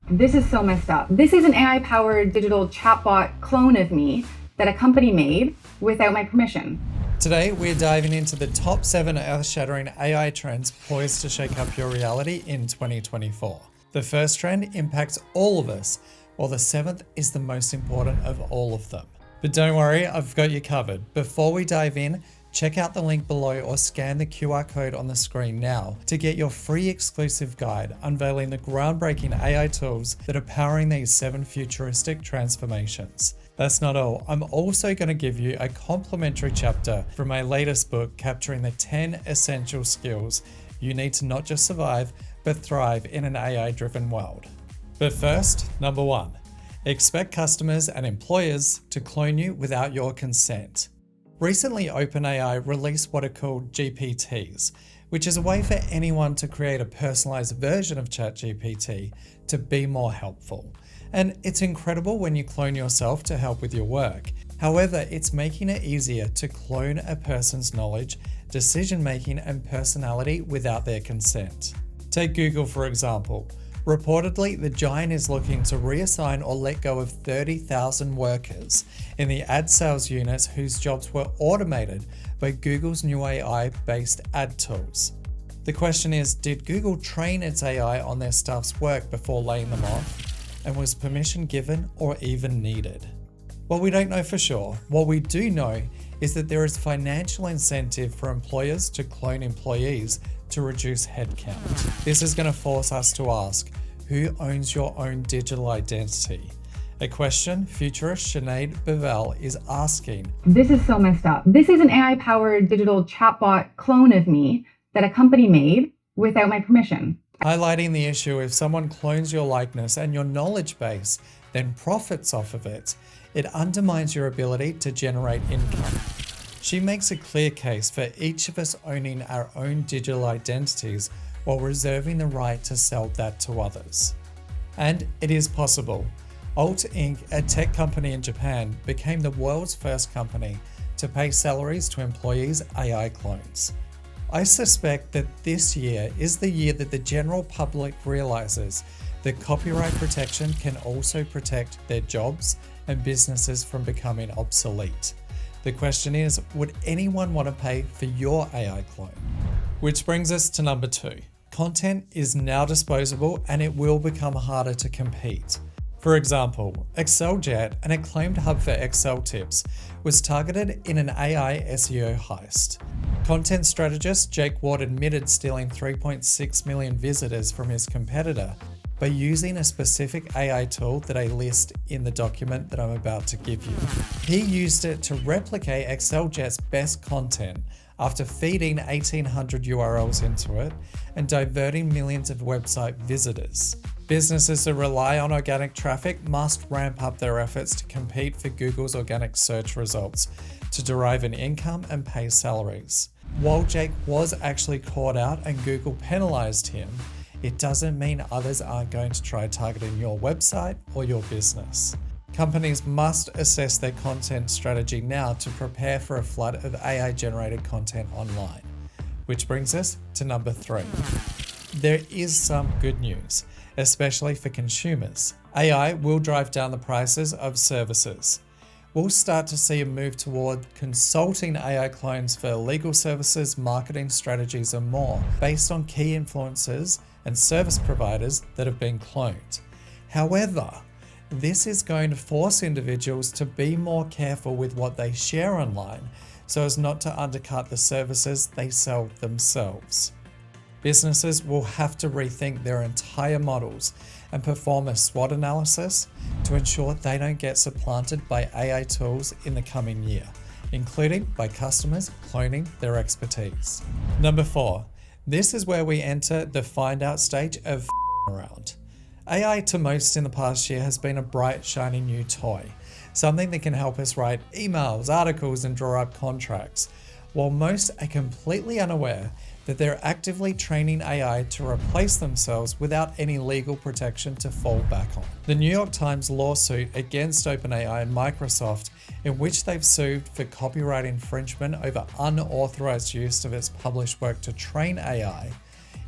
This is so messed up. This is an AI-powered digital chatbot clone of me that a company made without my permission. Today, we're diving into the top 7 earth-shattering AI trends poised to shake up your reality in 2024. The first trend impacts all of us, while the 7th is the most important of all of them. But don't worry, I've got you covered. Before we dive in, check out the link below or scan the QR code on the screen now to get your free exclusive guide unveiling the groundbreaking AI tools that are powering these 7 futuristic transformations. That's not all. I'm also going to give you a complimentary chapter from my latest book capturing the 10 essential skills you need to not just survive, but thrive in an AI-driven world. But first, number 1. Expect customers and employers to clone you without your consent. Recently, OpenAI released what are called GPTs, which is a way for anyone to create a personalized version of ChatGPT to be more helpful. And it's incredible when you clone yourself to help with your work. However, it's making it easier to clone a person's knowledge, decision-making, and personality without their consent. Take Google, for example. Reportedly, the giant is looking to reassign or let go of 30,000 workers in the ad sales units whose jobs were automated by Google's new AI-based ad tools. The question is, did Google train its AI on their staff's work before laying them off? And was permission given or even needed? Well, we don't know for sure. What we do know is that there is financial incentive for employers to clone employees to reduce headcount. This is going to force us to ask, who owns your own digital identity? A question futurist Sinead Bovell is asking. This is so messed up. This is an AI-powered digital chatbot clone of me that a company made without my permission. Highlighting the issue, if someone clones your likeness and your knowledge base, then profits off of it, it undermines your ability to generate income. She makes a clear case for each of us owning our own digital identities while reserving the right to sell that to others. And it is possible. Alt Inc., a tech company in Japan, became the world's first company to pay salaries to employees' AI clones. I suspect that this year is the year that the general public realizes that copyright protection can also protect their jobs and businesses from becoming obsolete. The question is, would anyone want to pay for your AI clone? Which brings us to number 2. Content is now disposable and it will become harder to compete. For example, ExcelJet, an acclaimed hub for Excel tips, was targeted in an AI SEO heist. Content strategist Jake Ward admitted stealing 3.6 million visitors from his competitor by using a specific AI tool that I list in the document that I'm about to give you. He used it to replicate ExcelJet's best content after feeding 1,800 URLs into it and diverting millions of website visitors. Businesses that rely on organic traffic must ramp up their efforts to compete for Google's organic search results to derive an income and pay salaries. While Jake was actually caught out and Google penalized him, it doesn't mean others aren't going to try targeting your website or your business. Companies must assess their content strategy now to prepare for a flood of AI-generated content online. Which brings us to number 3. There is some good news, especially for consumers. AI will drive down the prices of services. We'll start to see a move toward consulting AI clones for legal services, marketing strategies, and more, based on key influencers and service providers that have been cloned. However, this is going to force individuals to be more careful with what they share online so as not to undercut the services they sell themselves. Businesses will have to rethink their entire models and perform a SWOT analysis to ensure they don't get supplanted by AI tools in the coming year, including by customers cloning their expertise. Number 4. This is where we enter the find out stage of around. AI to most in the past year has been a bright, shiny new toy, something that can help us write emails, articles, and draw up contracts, while most are completely unaware that they're actively training AI to replace themselves without any legal protection to fall back on. The New York Times lawsuit against OpenAI and Microsoft, in which they've sued for copyright infringement over unauthorized use of its published work to train AI,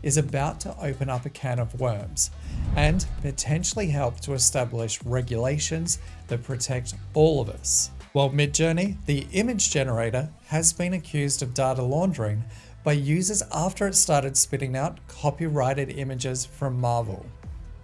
is about to open up a can of worms and potentially help to establish regulations that protect all of us. While Midjourney, the image generator, has been accused of data laundering by users after it started spitting out copyrighted images from Marvel.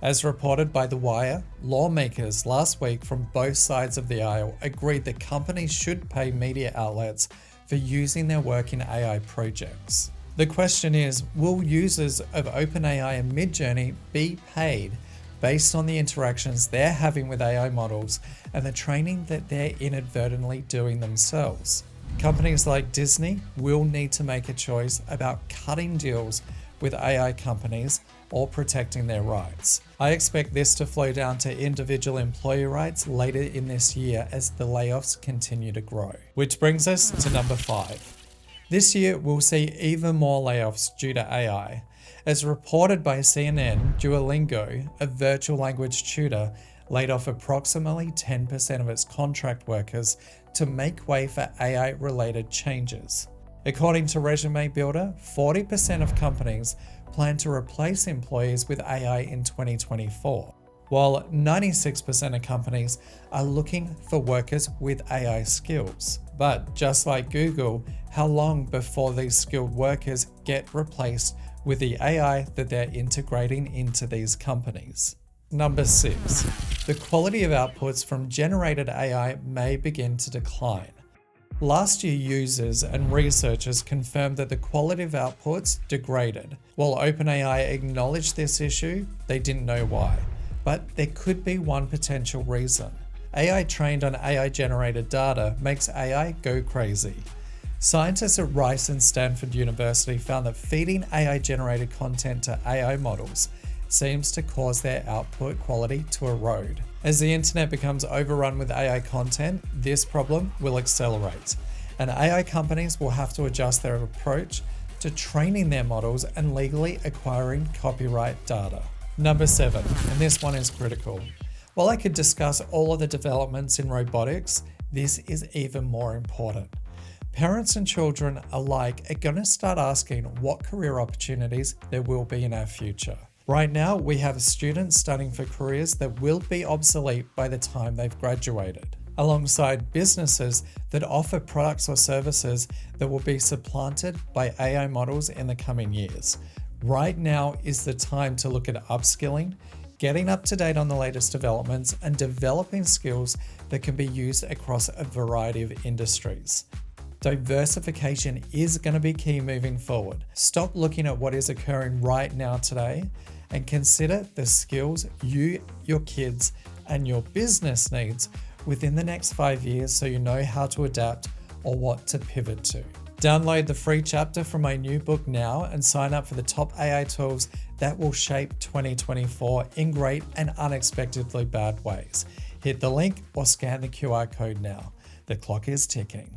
As reported by The Wire, lawmakers last week from both sides of the aisle agreed that companies should pay media outlets for using their work in AI projects. The question is, will users of OpenAI and Midjourney be paid based on the interactions they're having with AI models and the training that they're inadvertently doing themselves? Companies like Disney will need to make a choice about cutting deals with AI companies or protecting their rights. I expect this to flow down to individual employee rights later in this year as the layoffs continue to grow. Which brings us to number 5. This year we'll see even more layoffs due to AI. As reported by CNN, Duolingo, a virtual language tutor, laid off approximately 10% of its contract workers to make way for AI-related changes. According to Resume Builder, 40% of companies plan to replace employees with AI in 2024, while 96% of companies are looking for workers with AI skills. But just like Google, how long before these skilled workers get replaced with the AI that they're integrating into these companies? Number 6. The quality of outputs from generated AI may begin to decline. Last year, users and researchers confirmed that the quality of outputs degraded. While OpenAI acknowledged this issue, they didn't know why. But there could be one potential reason. AI trained on AI-generated data makes AI go crazy. Scientists at Rice and Stanford University found that feeding AI-generated content to AI models seems to cause their output quality to erode. As the internet becomes overrun with AI content, this problem will accelerate, and AI companies will have to adjust their approach to training their models and legally acquiring copyright data. Number 7, and this one is critical. While I could discuss all of the developments in robotics, this is even more important. Parents and children alike are going to start asking what career opportunities there will be in our future. Right now, we have students studying for careers that will be obsolete by the time they've graduated, alongside businesses that offer products or services that will be supplanted by AI models in the coming years. Right now is the time to look at upskilling, getting up to date on the latest developments, and developing skills that can be used across a variety of industries. Diversification is going to be key moving forward. Stop looking at what is occurring right now today and consider the skills you, your kids, and your business needs within the next 5 years so you know how to adapt or what to pivot to. Download the free chapter from my new book now and sign up for the top AI tools that will shape 2024 in great and unexpectedly bad ways. Hit the link or scan the QR code now. The clock is ticking.